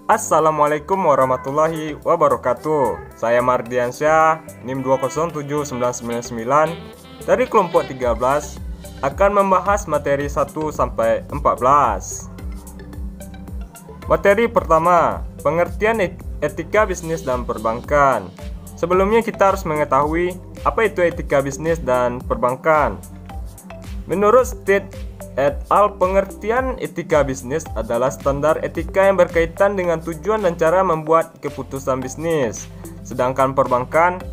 Assalamualaikum warahmatullahi wabarakatuh. Saya Mardiansyah, NIM 2079999 dari kelompok 13 akan membahas materi 1 sampai 14. Materi pertama, pengertian etika bisnis dan perbankan. Sebelumnya kita harus mengetahui apa itu etika bisnis dan perbankan. Menurut State et al., pengertian etika bisnis adalah standar etika yang berkaitan dengan tujuan dan cara membuat keputusan bisnis. Sedangkan perbankan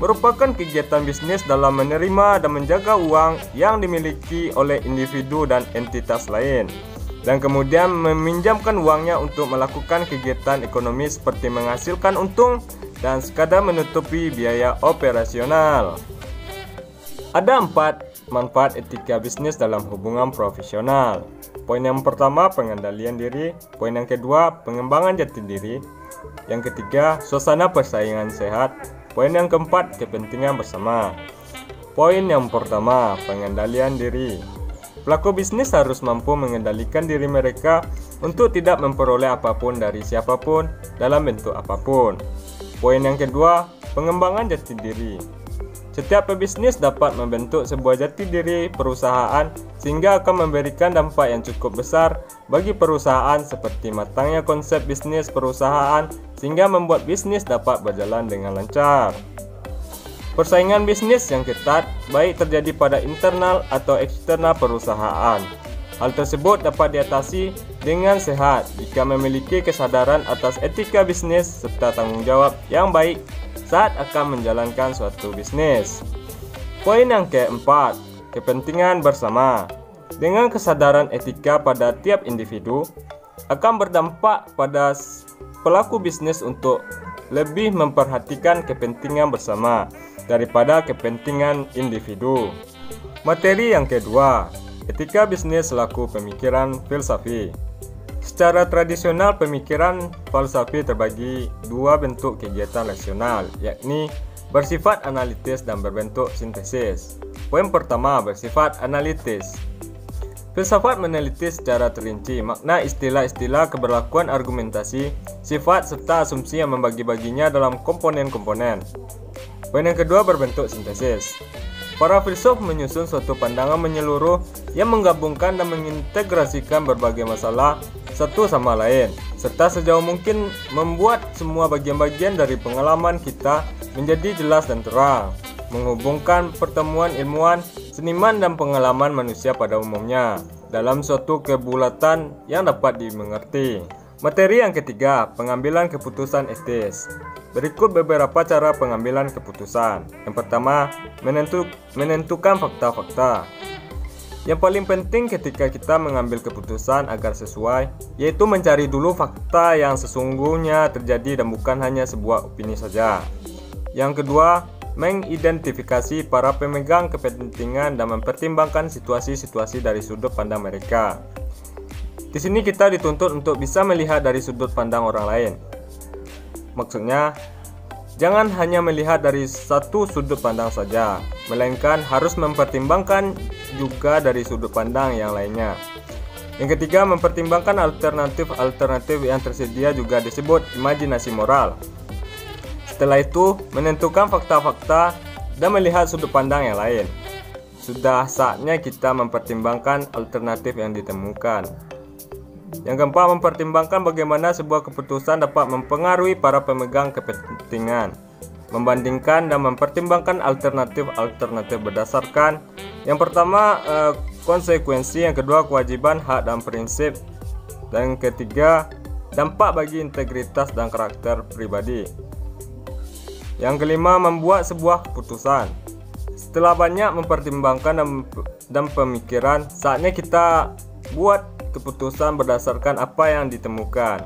merupakan kegiatan bisnis dalam menerima dan menjaga uang yang dimiliki oleh individu dan entitas lain, dan kemudian meminjamkan uangnya untuk melakukan kegiatan ekonomi seperti menghasilkan untung dan sekadar menutupi biaya operasional. Ada 4 manfaat etika bisnis dalam hubungan profesional. Poin yang pertama, pengendalian diri. Poin yang kedua, pengembangan jati diri. Yang ketiga, suasana persaingan sehat. Poin yang keempat, kepentingan bersama. Poin yang pertama, pengendalian diri. Pelaku bisnis harus mampu mengendalikan diri mereka untuk tidak memperoleh apapun dari siapapun dalam bentuk apapun. Poin yang kedua, pengembangan jati diri. Setiap pebisnis dapat membentuk sebuah jati diri perusahaan sehingga akan memberikan dampak yang cukup besar bagi perusahaan, seperti matangnya konsep bisnis perusahaan sehingga membuat bisnis dapat berjalan dengan lancar. Persaingan bisnis yang ketat baik terjadi pada internal atau eksternal perusahaan. Hal tersebut dapat diatasi dengan sehat jika memiliki kesadaran atas etika bisnis serta tanggung jawab yang baik saat akan menjalankan suatu bisnis. Poin yang keempat, kepentingan bersama. Dengan kesadaran etika pada tiap individu akan berdampak pada pelaku bisnis untuk lebih memperhatikan kepentingan bersama daripada kepentingan individu. Materi yang kedua, etika bisnis selaku pemikiran filsafi. Secara tradisional, pemikiran falsafi terbagi 2 bentuk kegiatan rasional, yakni bersifat analitis dan berbentuk sintesis. Poin pertama, bersifat analitis. Filsafat meneliti secara terinci makna istilah-istilah, keberlakuan argumentasi, sifat, serta asumsi yang membagi-baginya dalam komponen-komponen. Poin yang kedua, berbentuk sintesis. Para filsuf menyusun suatu pandangan menyeluruh yang menggabungkan dan mengintegrasikan berbagai masalah satu sama lain, serta sejauh mungkin membuat semua bagian-bagian dari pengalaman kita menjadi jelas dan terang, menghubungkan pertemuan ilmuwan, seniman, dan pengalaman manusia pada umumnya dalam suatu kebulatan yang dapat dimengerti. Materi yang ketiga, pengambilan keputusan etis. Berikut beberapa cara pengambilan keputusan. Yang pertama, menentukan fakta-fakta. Yang paling penting ketika kita mengambil keputusan agar sesuai, yaitu mencari dulu fakta yang sesungguhnya terjadi dan bukan hanya sebuah opini saja. Yang kedua, mengidentifikasi para pemegang kepentingan dan mempertimbangkan situasi-situasi dari sudut pandang mereka. Di sini kita dituntut untuk bisa melihat dari sudut pandang orang lain. Maksudnya, jangan hanya melihat dari satu sudut pandang saja, melainkan harus mempertimbangkan juga dari sudut pandang yang lainnya. Yang ketiga, mempertimbangkan alternatif-alternatif yang tersedia, juga disebut imajinasi moral. Setelah itu, menentukan fakta-fakta dan melihat sudut pandang yang lain. Sudah saatnya kita mempertimbangkan alternatif yang ditemukan. Yang keempat, mempertimbangkan bagaimana sebuah keputusan dapat mempengaruhi para pemegang kepentingan. Membandingkan dan mempertimbangkan alternatif-alternatif berdasarkan yang pertama, konsekuensi, yang kedua, kewajiban, hak, dan prinsip, dan yang ketiga, dampak bagi integritas dan karakter pribadi. Yang kelima, membuat sebuah keputusan. Setelah banyak mempertimbangkan dan pemikiran, saatnya kita buat keputusan berdasarkan apa yang ditemukan.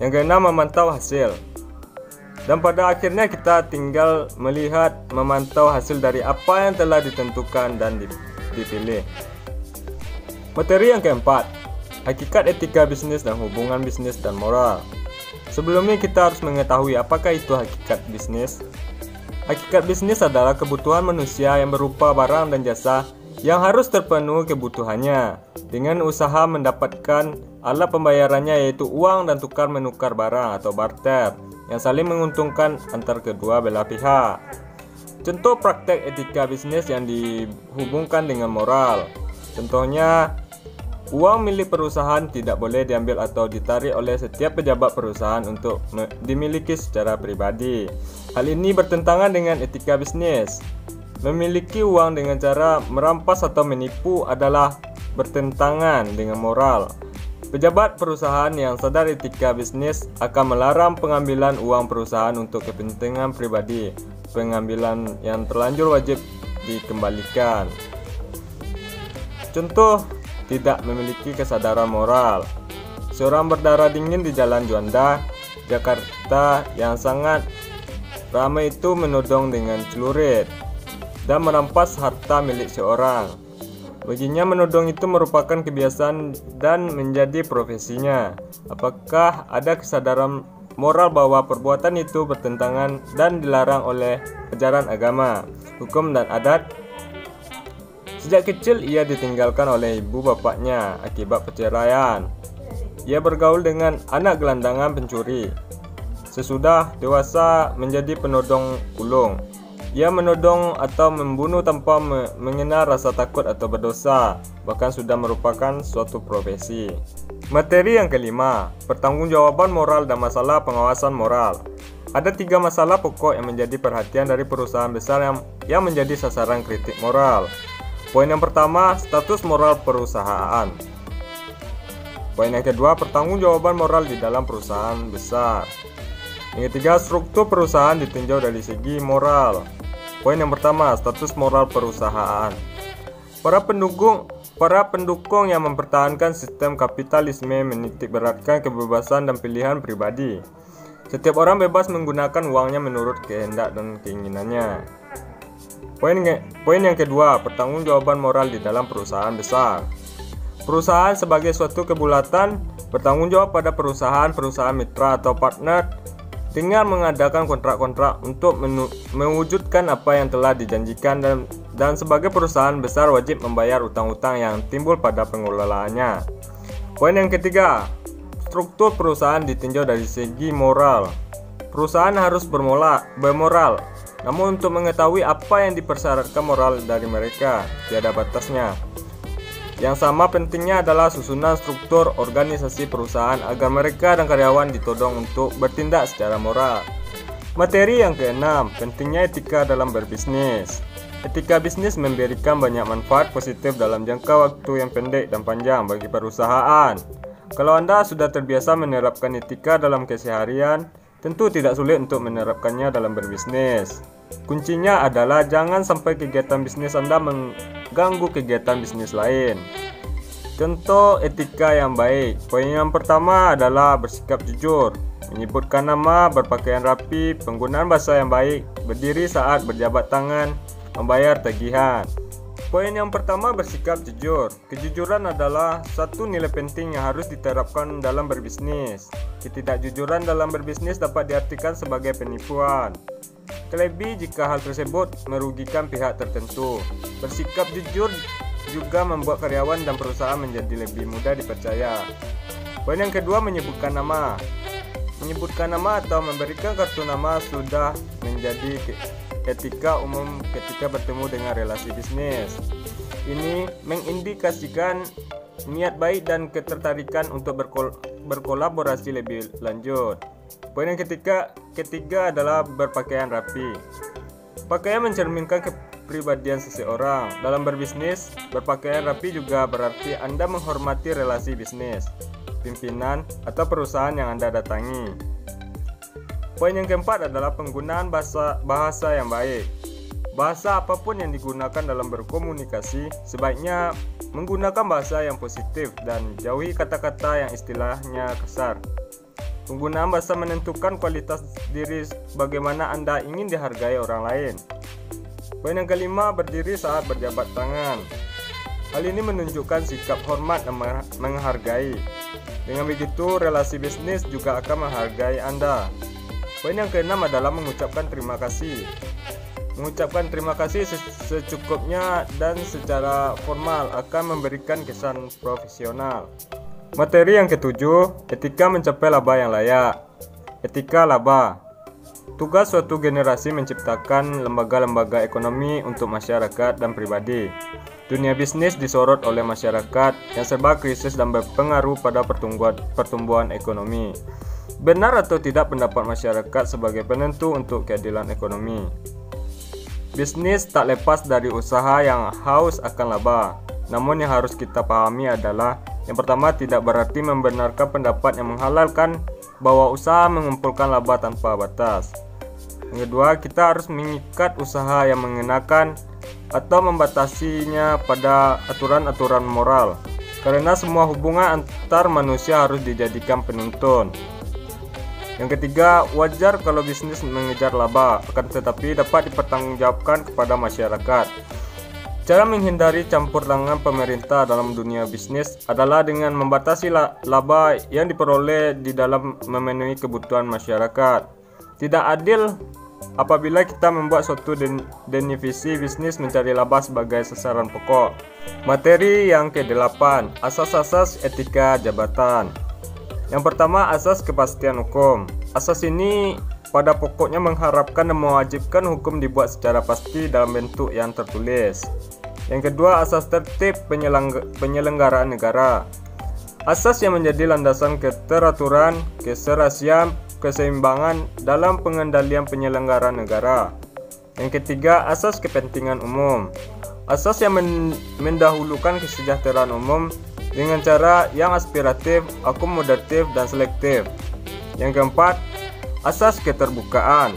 Yang keenam, memantau hasil. Dan pada akhirnya kita tinggal melihat, memantau hasil dari apa yang telah ditentukan dan dipilih. Materi yang keempat, hakikat etika bisnis dan hubungan bisnis dan moral. Sebelumnya kita harus mengetahui apakah itu hakikat bisnis. Hakikat bisnis adalah kebutuhan manusia yang berupa barang dan jasa yang harus terpenuhi kebutuhannya dengan usaha mendapatkan alat pembayarannya, yaitu uang dan tukar menukar barang atau barter yang saling menguntungkan antar kedua belah pihak. Contoh praktek etika bisnis yang dihubungkan dengan moral. Contohnya, uang milik perusahaan tidak boleh diambil atau ditarik oleh setiap pejabat perusahaan untuk dimiliki secara pribadi. Hal ini bertentangan dengan etika bisnis. Memiliki uang dengan cara merampas atau menipu adalah bertentangan dengan moral. Pejabat perusahaan yang sadar etika bisnis akan melarang pengambilan uang perusahaan untuk kepentingan pribadi. Pengambilan yang terlanjur wajib dikembalikan. Contoh, tidak memiliki kesadaran moral. Seorang berdarah dingin di Jalan Juanda, Jakarta yang sangat ramai itu menodong dengan celurit dan merampas harta milik seorang. Baginya menodong itu merupakan kebiasaan dan menjadi profesinya. Apakah ada kesadaran moral bahwa perbuatan itu bertentangan dan dilarang oleh ajaran agama, hukum dan adat? Sejak kecil ia ditinggalkan oleh ibu bapaknya akibat perceraian. Ia bergaul dengan anak gelandangan pencuri. Sesudah dewasa menjadi penodong ulung. Ia menodong atau membunuh tanpa mengenal rasa takut atau berdosa, bahkan sudah merupakan suatu profesi. Materi yang kelima, pertanggungjawaban moral dan masalah pengawasan moral. Ada 3 masalah pokok yang menjadi perhatian dari perusahaan besar yang menjadi sasaran kritik moral. Poin yang pertama, status moral perusahaan. Poin yang kedua, pertanggungjawaban moral di dalam perusahaan besar. Yang ketiga, struktur perusahaan ditinjau dari segi moral. Poin yang pertama, status moral perusahaan. Para pendukung yang mempertahankan sistem kapitalisme menitikberatkan kebebasan dan pilihan pribadi. Setiap orang bebas menggunakan uangnya menurut kehendak dan keinginannya. Poin yang kedua, pertanggungjawaban moral di dalam perusahaan besar. Perusahaan sebagai suatu kebulatan bertanggung jawab pada perusahaan mitra atau partner dengan mengadakan kontrak-kontrak untuk mewujudkan apa yang telah dijanjikan, dan sebagai perusahaan besar wajib membayar utang-utang yang timbul pada pengelolaannya. Poin yang ketiga, struktur perusahaan ditinjau dari segi moral. Perusahaan harus bermoral, namun untuk mengetahui apa yang dipersyaratkan moral dari mereka tiada batasnya. Yang sama pentingnya adalah susunan struktur organisasi perusahaan agar mereka dan karyawan ditodong untuk bertindak secara moral. Materi yang keenam, pentingnya etika dalam berbisnis. Etika bisnis memberikan banyak manfaat positif dalam jangka waktu yang pendek dan panjang bagi perusahaan. Kalau Anda sudah terbiasa menerapkan etika dalam keseharian, tentu tidak sulit untuk menerapkannya dalam berbisnis. Kuncinya adalah jangan sampai kegiatan bisnis Anda mengganggu kegiatan bisnis lain. Contoh etika yang baik. Poin yang pertama adalah bersikap jujur, menyebutkan nama, berpakaian rapi, penggunaan bahasa yang baik, berdiri saat berjabat tangan, membayar tagihan. Poin yang pertama, bersikap jujur. Kejujuran adalah satu nilai penting yang harus diterapkan dalam berbisnis. Ketidakjujuran dalam berbisnis dapat diartikan sebagai penipuan, terlebih jika hal tersebut merugikan pihak tertentu. Bersikap jujur juga membuat karyawan dan perusahaan menjadi lebih mudah dipercaya. Poin yang kedua, menyebutkan nama. Menyebutkan nama atau memberikan kartu nama sudah menjadi etika umum ketika bertemu dengan relasi bisnis. Ini mengindikasikan niat baik dan ketertarikan untuk berkolaborasi lebih lanjut. Poin yang ketiga adalah berpakaian rapi. Pakaian mencerminkan kepribadian seseorang. Dalam berbisnis, berpakaian rapi juga berarti Anda menghormati relasi bisnis, pimpinan, atau perusahaan yang Anda datangi. Poin yang keempat adalah penggunaan bahasa yang baik. Bahasa apapun yang digunakan dalam berkomunikasi sebaiknya menggunakan bahasa yang positif dan jauhi kata-kata yang istilahnya kasar. Penggunaan bahasa menentukan kualitas diri bagaimana Anda ingin dihargai orang lain. Poin yang kelima, berdiri saat berjabat tangan. Hal ini menunjukkan sikap hormat dan menghargai. Dengan begitu, relasi bisnis juga akan menghargai Anda. Poin yang keenam adalah mengucapkan terima kasih. mengucapkan terima kasih secukupnya dan secara formal akan memberikan kesan profesional. Materi yang ketujuh, etika mencapai laba yang layak. Etika laba. Tugas suatu generasi menciptakan lembaga-lembaga ekonomi untuk masyarakat dan pribadi. Dunia bisnis disorot oleh masyarakat yang serba krisis dan berpengaruh pada pertumbuhan ekonomi. Benar atau tidak pendapat masyarakat sebagai penentu untuk keadilan ekonomi. Bisnis tak lepas dari usaha yang haus akan laba. Namun yang harus kita pahami adalah, yang pertama, tidak berarti membenarkan pendapat yang menghalalkan bahwa usaha mengumpulkan laba tanpa batas. Yang kedua, kita harus mengikat usaha yang mengenakan atau membatasinya pada aturan-aturan moral, karena semua hubungan antar manusia harus dijadikan penuntun. Yang ketiga, wajar kalau bisnis mengejar laba, akan tetapi dapat dipertanggungjawabkan kepada masyarakat. Cara menghindari campur tangan pemerintah dalam dunia bisnis adalah dengan membatasi laba yang diperoleh di dalam memenuhi kebutuhan masyarakat. Tidak adil apabila kita membuat suatu definisi bisnis mencari laba sebagai sasaran pokok. Materi yang ke-8, asas-asas etika jabatan. Yang pertama, asas kepastian hukum. Asas ini pada pokoknya mengharapkan dan mewajibkan hukum dibuat secara pasti dalam bentuk yang tertulis. Yang kedua, asas tertib penyelenggaraan negara. Asas yang menjadi landasan keteraturan, keserasian, keseimbangan dalam pengendalian penyelenggaraan negara. Yang ketiga, asas kepentingan umum. Asas yang mendahulukan kesejahteraan umum dengan cara yang aspiratif, akomodatif, dan selektif. Yang keempat, asas keterbukaan,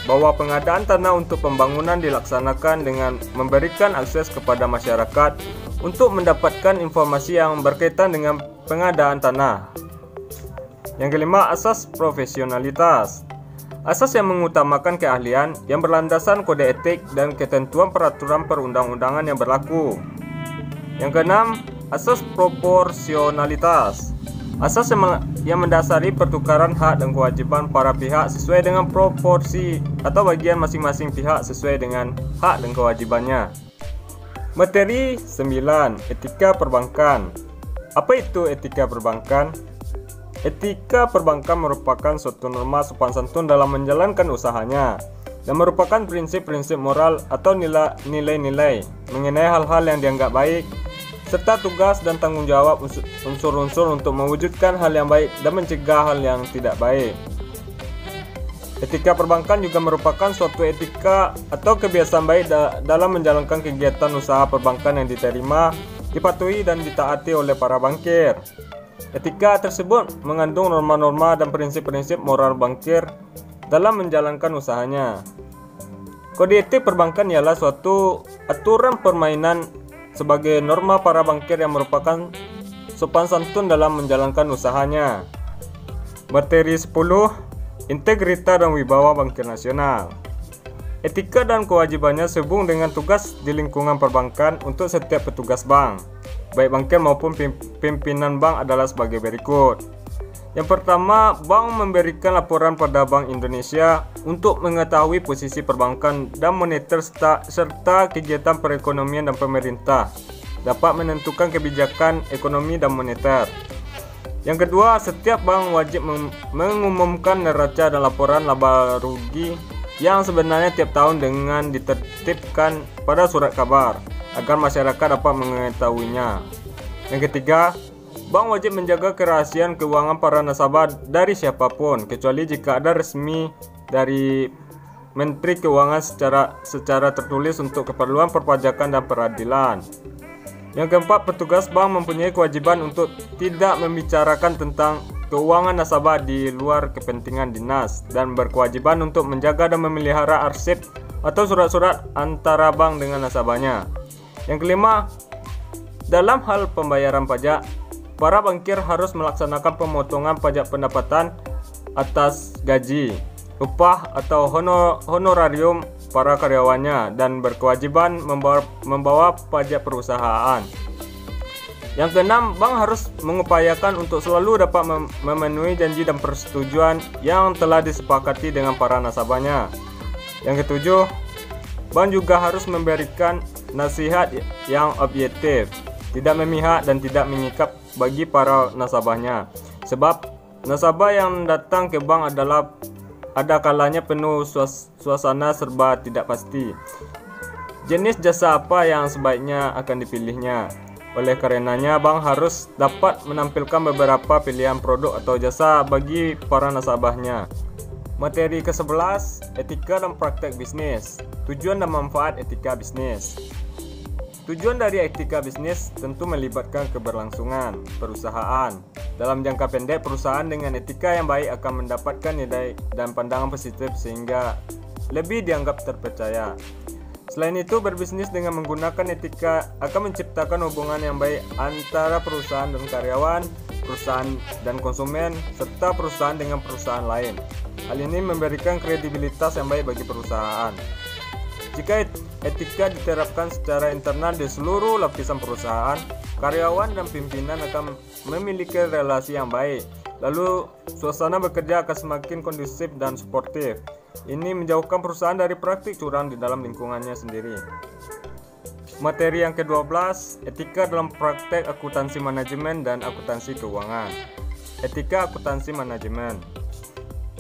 bahwa pengadaan tanah untuk pembangunan dilaksanakan dengan memberikan akses kepada masyarakat untuk mendapatkan informasi yang berkaitan dengan pengadaan tanah. Yang kelima, asas profesionalitas. Asas yang mengutamakan keahlian yang berlandasan kode etik dan ketentuan peraturan perundang-undangan yang berlaku. Yang keenam, asas proporsionalitas. Asas yang mendasari pertukaran hak dan kewajiban para pihak sesuai dengan proporsi atau bagian masing-masing pihak sesuai dengan hak dan kewajibannya. Materi 9, etika perbankan. Apa itu etika perbankan? Etika perbankan merupakan suatu norma sopan santun dalam menjalankan usahanya dan merupakan prinsip-prinsip moral atau nilai-nilai mengenai hal-hal yang dianggap baik serta tugas dan tanggung jawab unsur-unsur untuk mewujudkan hal yang baik dan mencegah hal yang tidak baik. Etika perbankan juga merupakan suatu etika atau kebiasaan baik dalam menjalankan kegiatan usaha perbankan yang diterima, dipatuhi dan ditaati oleh para bankir. Etika tersebut mengandung norma-norma dan prinsip-prinsip moral bankir dalam menjalankan usahanya. Kode etik perbankan ialah suatu aturan permainan sebagai norma para bankir yang merupakan sopan santun dalam menjalankan usahanya. Materi 10, integritas dan wibawa bankir nasional. Etika dan kewajibannya sehubung dengan tugas di lingkungan perbankan untuk setiap petugas bank, baik bankir maupun pimpinan bank adalah sebagai berikut. Yang pertama, bank memberikan laporan pada Bank Indonesia untuk mengetahui posisi perbankan dan moneter serta kegiatan perekonomian dan pemerintah dapat menentukan kebijakan ekonomi dan moneter. Yang kedua, setiap bank wajib mengumumkan neraca dan laporan laba rugi yang sebenarnya tiap tahun dengan ditertibkan pada surat kabar agar masyarakat dapat mengetahuinya. Yang ketiga, bank wajib menjaga kerahasiaan keuangan para nasabah dari siapapun kecuali jika ada resmi dari Menteri Keuangan secara tertulis untuk keperluan perpajakan dan peradilan. Yang keempat, petugas bank mempunyai kewajiban untuk tidak membicarakan tentang keuangan nasabah di luar kepentingan dinas dan berkewajiban untuk menjaga dan memelihara arsip atau surat-surat antara bank dengan nasabahnya. Yang kelima, dalam hal pembayaran pajak, para bankir harus melaksanakan pemotongan pajak pendapatan atas gaji, upah atau honorarium para karyawannya dan berkewajiban membawa pajak perusahaan. Yang keenam, bank harus mengupayakan untuk selalu dapat memenuhi janji dan persetujuan yang telah disepakati dengan para nasabahnya. Yang ketujuh, bank juga harus memberikan nasihat yang objektif, tidak memihak dan tidak mengikat bagi para nasabahnya. Sebab nasabah yang datang ke bank ada kalanya penuh suasana serba tidak pasti. Jenis jasa apa yang sebaiknya akan dipilihnya? Oleh karenanya, bank harus dapat menampilkan beberapa pilihan produk atau jasa bagi para nasabahnya. Materi ke-11, etika dan praktek bisnis. Tujuan dan manfaat etika bisnis. Tujuan dari etika bisnis tentu melibatkan keberlangsungan perusahaan. Dalam jangka pendek, perusahaan dengan etika yang baik akan mendapatkan nilai dan pandangan positif sehingga lebih dianggap terpercaya. Selain itu, berbisnis dengan menggunakan etika akan menciptakan hubungan yang baik antara perusahaan dan karyawan, perusahaan dan konsumen, serta perusahaan dengan perusahaan lain. Hal ini memberikan kredibilitas yang baik bagi perusahaan. Jika etika diterapkan secara internal di seluruh lapisan perusahaan, karyawan dan pimpinan akan memiliki relasi yang baik. Lalu, suasana bekerja akan semakin kondusif dan suportif. Ini menjauhkan perusahaan dari praktik curang di dalam lingkungannya sendiri. Materi yang ke-12, etika dalam praktek akuntansi manajemen dan akuntansi keuangan. Etika akuntansi manajemen.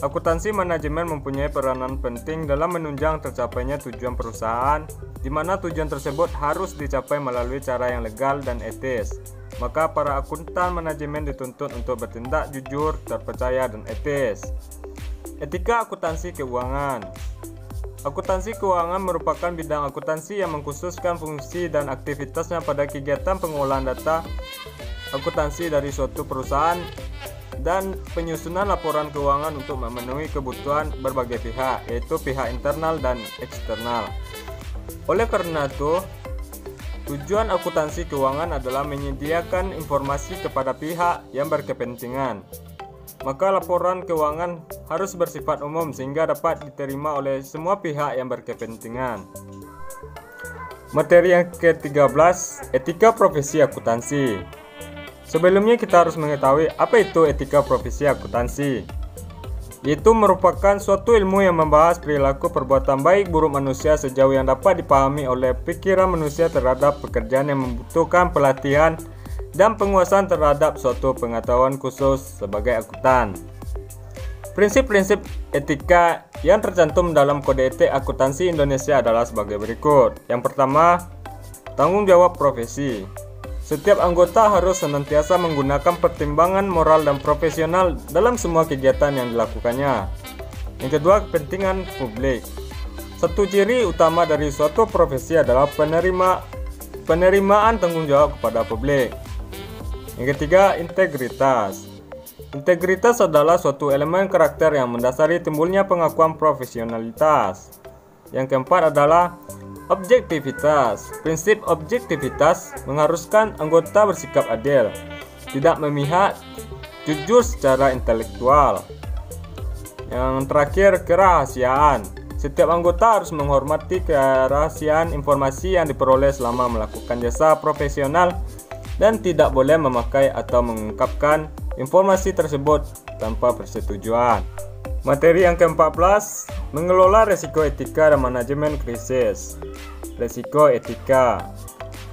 Akuntansi manajemen mempunyai peranan penting dalam menunjang tercapainya tujuan perusahaan, di mana tujuan tersebut harus dicapai melalui cara yang legal dan etis. Maka para akuntan manajemen dituntut untuk bertindak jujur, terpercaya, dan etis. Etika akuntansi keuangan. Akuntansi keuangan merupakan bidang akuntansi yang mengkhususkan fungsi dan aktivitasnya pada kegiatan pengolahan data akuntansi dari suatu perusahaan dan penyusunan laporan keuangan untuk memenuhi kebutuhan berbagai pihak, yaitu pihak internal dan eksternal. Oleh karena itu, tujuan akuntansi keuangan adalah menyediakan informasi kepada pihak yang berkepentingan. Maka laporan keuangan harus bersifat umum sehingga dapat diterima oleh semua pihak yang berkepentingan. Materi yang ke-13, etika profesi akuntansi. Sebelumnya kita harus mengetahui apa itu etika profesi akuntansi. Itu merupakan suatu ilmu yang membahas perilaku perbuatan baik buruk manusia sejauh yang dapat dipahami oleh pikiran manusia terhadap pekerjaan yang membutuhkan pelatihan dan penguasaan terhadap suatu pengetahuan khusus sebagai akuntan. Prinsip-prinsip etika yang tercantum dalam Kode Etik Akuntansi Indonesia adalah sebagai berikut. Yang pertama, tanggung jawab profesi. Setiap anggota harus senantiasa menggunakan pertimbangan moral dan profesional dalam semua kegiatan yang dilakukannya. Yang kedua, kepentingan publik. Satu ciri utama dari suatu profesi adalah penerimaan tanggung jawab kepada publik. Yang ketiga, integritas. Integritas adalah suatu elemen karakter yang mendasari timbulnya pengakuan profesionalitas. Yang keempat adalah objektivitas. Prinsip objektivitas mengharuskan anggota bersikap adil, tidak memihak, jujur secara intelektual. Yang terakhir, kerahasiaan. Setiap anggota harus menghormati kerahasiaan informasi yang diperoleh selama melakukan jasa profesional dan tidak boleh memakai atau mengungkapkan informasi tersebut tanpa persetujuan. Materi yang ke-14, mengelola risiko etika dan manajemen krisis. Risiko etika.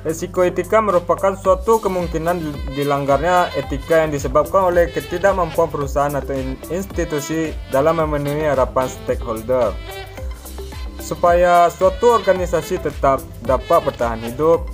Risiko etika merupakan suatu kemungkinan dilanggarnya etika yang disebabkan oleh ketidakmampuan perusahaan atau institusi dalam memenuhi harapan stakeholder. Supaya suatu organisasi tetap dapat bertahan hidup,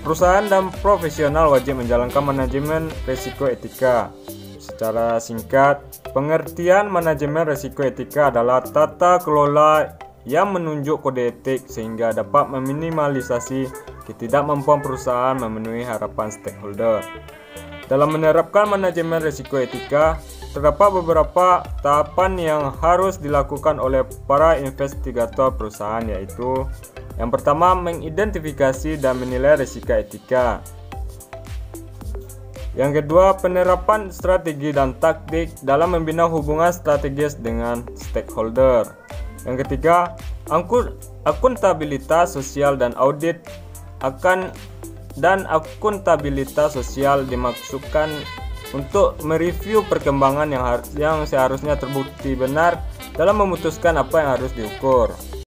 perusahaan dan profesional wajib menjalankan manajemen risiko etika. Secara singkat, pengertian manajemen risiko etika adalah tata kelola yang menunjuk kode etik sehingga dapat meminimalisasi ketidakmampuan perusahaan memenuhi harapan stakeholder. Dalam menerapkan manajemen risiko etika, terdapat beberapa tahapan yang harus dilakukan oleh para investigator perusahaan, yaitu yang pertama, mengidentifikasi dan menilai risiko etika. Yang kedua, penerapan strategi dan taktik dalam membina hubungan strategis dengan stakeholder. Yang ketiga, akuntabilitas sosial dan audit akuntabilitas sosial dimaksudkan untuk mereview perkembangan yang seharusnya terbukti benar dalam memutuskan apa yang harus diukur.